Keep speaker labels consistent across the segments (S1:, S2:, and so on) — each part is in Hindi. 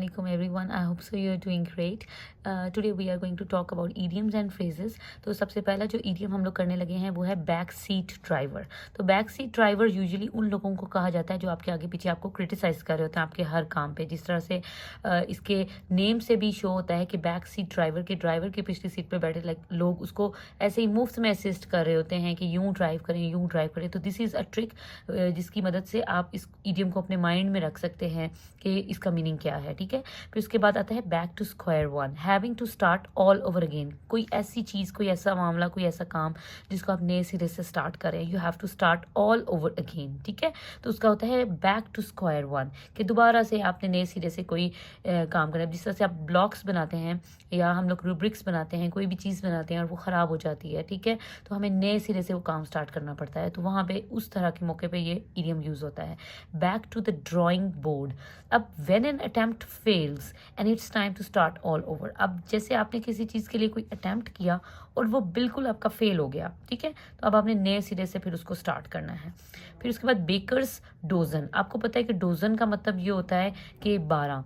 S1: Assalamualaikum everyone. I hope so you're doing great. Today we are going to talk about idioms and phrases. तो सबसे पहला जो idiom हम लोग करने लगे हैं वो है बैक सीट ड्राइवर. तो बैक सीट ड्राइवर यूजुअली उन लोगों को कहा जाता है जो आपके आगे पीछे आपको क्रिटिसाइज कर रहे होते हैं आपके हर काम पे. जिस तरह से इसके नेम से भी शो होता है कि बैक सीट ड्राइवर के पिछली सीट पे बैठे लोग उसको ऐसे ही मुफ्त में असिस्ट कर रहे होते हैं कि यूं ड्राइव करें. तो दिस इज़ अ ट्रिक जिसकी मदद से आप इस idiom को अपने माइंड में रख सकते हैं कि इसका मीनिंग क्या है. ठीक है, फिर उसके बाद आता है back to square one, having to start all over again. कोई ऐसी चीज़, कोई ऐसा मामला, कोई ऐसा काम जिसको आप नए सिरे से स्टार्ट करें. You have to start all over again. ठीक है, तो उसका होता है बैक टू स्क्वायर वन कि दोबारा से आपने नए सिरे से कोई काम करना है. जिस तरह से आप ब्लॉक्स बनाते हैं या हम लोग रूब्रिक्स बनाते हैं, कोई भी चीज़ बनाते हैं और वो ख़राब हो जाती है. ठीक है, तो हमें नए सिरे से वो काम स्टार्ट करना पड़ता है. तो वहाँ पे उस तरह के मौके पे ये इडियम यूज़ होता है. Back to the drawing board. अब when an attempt fails and it's time to start all over. अब जैसे आपने किसी चीज़ के लिए कोई अटेम्प्ट किया और वो बिल्कुल आपका फेल हो गया. ठीक है, तो अब आपने नए सिरे से फिर उसको स्टार्ट करना है. फिर उसके बाद बेकर्स डोजन. आपको पता है कि डोजन का मतलब ये होता है कि 12.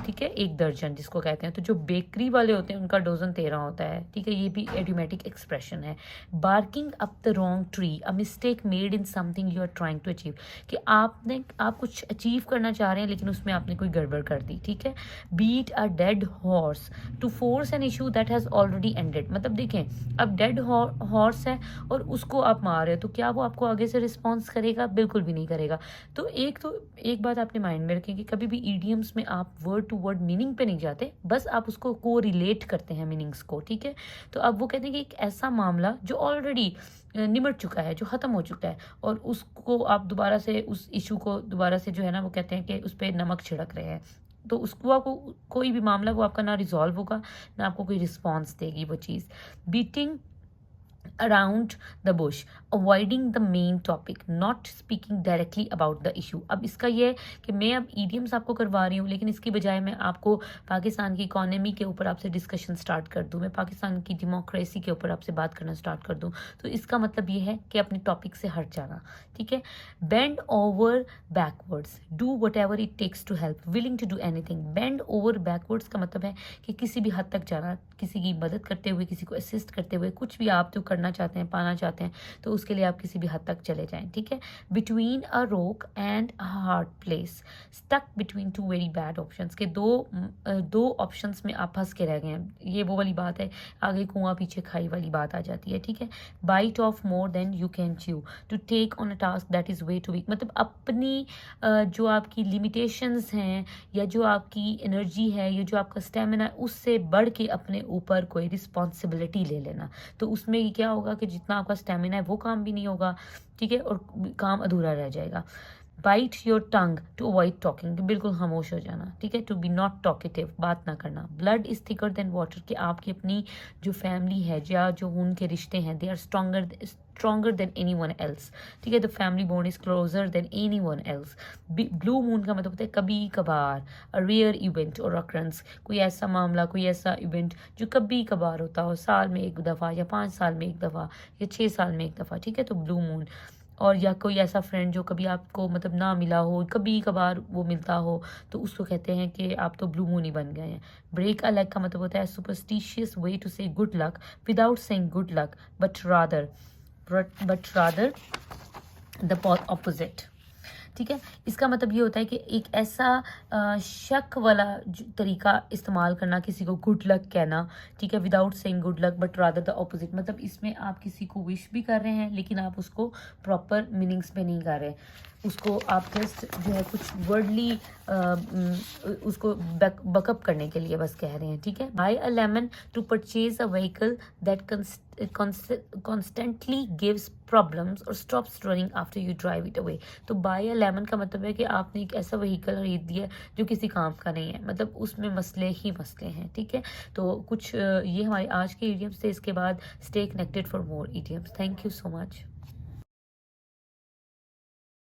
S1: ठीक है, एक दर्जन जिसको कहते हैं. तो जो बेकरी वाले होते हैं उनका डोजन 13 होता है. ठीक है, ये भी एडियोमेटिक एक्सप्रेशन है. Barking up the wrong tree, a mistake made in something you are trying to achieve. कि आप कुछ अचीव करना चाह रहे हैं लेकिन उसमें आपने कोई गड़बड़ कर दी. ठीक है, beat a dead horse to force an issue that has already ended. मतलब देखें, अब डेड हॉर्स है और उसको आप मार रहे हो, तो क्या वो आपको आगे से रिस्पॉन्स करेगा? बिल्कुल भी नहीं करेगा. तो एक बात आपने माइंड में रखें कि कभी भी ईडियम्स में आप वर्ड टू वर्ड मीनिंग पे नहीं जाते, बस आप उसको को रिलेट करते हैं मीनिंग्स को. ठीक है, तो अब वो कहते हैं कि एक ऐसा मामला जो ऑलरेडी निमट चुका है, जो ख़त्म हो चुका है, और उसको आप दोबारा से उस इशू को दोबारा से जो है ना वो कहते हैं कि उस पर नमक छिड़क रहे हैं. तो उसको आपको कोई भी मामला वो आपका ना रिजॉल्व होगा ना आपको कोई रिस्पॉन्स देगी वो चीज़. Beating around the bush, avoiding the main topic, not speaking directly about the issue. अब इसका ये है कि मैं अब idioms आपको करवा रही हूँ लेकिन इसकी बजाय मैं आपको पाकिस्तान की इकोनॉमी के ऊपर आपसे डिस्कशन स्टार्ट कर दूँ, मैं पाकिस्तान की डेमोक्रेसी के ऊपर आपसे बात करना स्टार्ट कर दूँ. तो इसका मतलब ये है कि अपने टॉपिक से हट जाना. ठीक है, bend over backwards, do whatever it takes to help, willing to do anything. Bend over backwards का मतलब है कि किसी भी हद तक जाना, किसी की मदद करते हुए, किसी को असिस्ट करते हुए, कुछ भी आप जो करना चाहते हैं, पाना चाहते हैं, तो उसके लिए आप किसी भी हद तक चले जाएं. ठीक है, between a rock and a hard place, stuck between two very bad options के दो ऑप्शंस में आप फंस के रह गए हैं. ये वो वाली बात है, आगे कुआं पीछे खाई वाली बात आ जाती है. ठीक है, bite off more than you can chew, to take on a task that is way too weak. मतलब अपनी जो आपकी लिमिटेशंस हैं या जो आपकी एनर्जी है या जो आपका स्टेमिना है उससे बढ़ के अपने ऊपर कोई रिस्पॉन्सिबिलिटी ले लेना. तो उसमें क्या होगा कि जितना आपका स्टेमिना है वो काम भी नहीं होगा. ठीक है, और काम अधूरा रह जाएगा. Bite your tongue to avoid talking, बिल्कुल खामोश हो जाना. ठीक है, टू बी नॉट टॉकेटिव, बात ना करना. Blood is thicker than water, कि आपकी अपनी जो फैमिली है या जो उनके रिश्ते हैं, they are stronger than anyone else. ठीक है, the family bond is closer than anyone else. Blue moon का मतलब होता है कभी कभार, अ रेयर इवेंट और अक्रंस, कोई ऐसा मामला, कोई ऐसा इवेंट जो कभी कभार होता हो, साल में एक दफ़ा या 5 साल में एक दफ़ा या 6 साल में एक दफ़ा. ठीक है, तो ब्लू मून. और या कोई ऐसा फ्रेंड जो कभी आपको मतलब ना मिला हो, कभी कभार वो मिलता हो, तो उसको कहते हैं कि आप तो ब्लू मून ही बन गए हैं. ब्रेक अ लेग का मतलब होता है सुपरस्टिशियस वे टू से good luck without saying good luck but rather the opposite. ठीक है, इसका मतलब ये होता है कि एक ऐसा शक वाला तरीका इस्तेमाल करना, किसी को गुड लक कहना. ठीक है, without saying good luck but rather the opposite, मतलब इसमें आप किसी को विश भी कर रहे हैं लेकिन आप उसको प्रॉपर मीनिंग्स पे नहीं कर रहे. उसको आप जस्ट जो है कुछ वर्डली उसको बकअप करने के लिए बस कह रहे हैं. ठीक है, buy a lemon to purchase a vehicle that constantly gives problems or stops running after you drive it away. तो buy a lemon का मतलब है कि आपने एक ऐसा व्हीकल खरीद दिया जो किसी काम का नहीं है, मतलब उसमें मसले ही मसले हैं. ठीक है, तो कुछ ये हमारे आज के इडियम्स थे. इसके बाद stay connected for more idioms. Thank you so much.